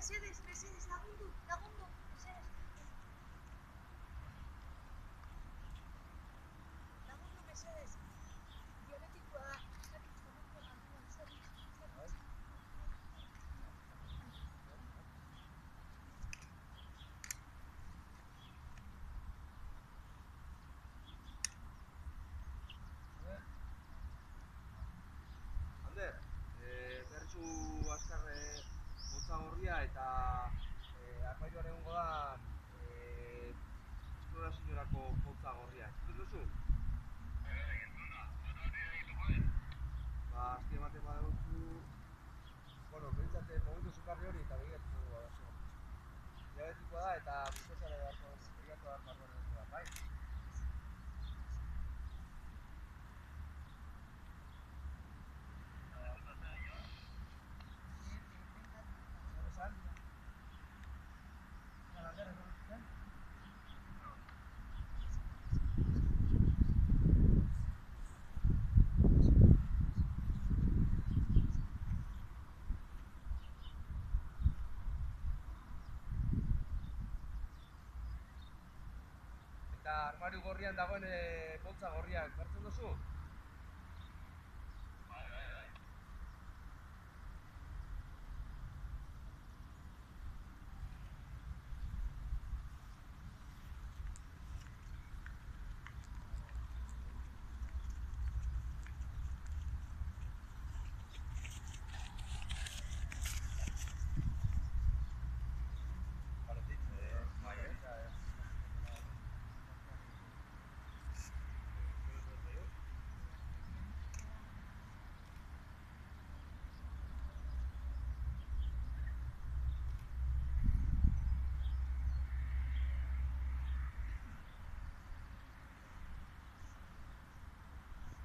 Mesedes, lagundu, mesedes. Lagundu, mesedes. Diabetikoa da. Ander, bertzu azkar hotza gorria eta armairuan egongo da esploraziorako hotza gorria. Zuten duzu? Ba, azti ematen badauzu, bueno, behintzate momentu zukarri hori eta begiratuko dugu abertzu. Diabetikoa da eta glukosara beharko dugu, begiratu beharko dugu da, bai? Eta armariu gorrian dagoen poltsa gorriak hartzen duzu?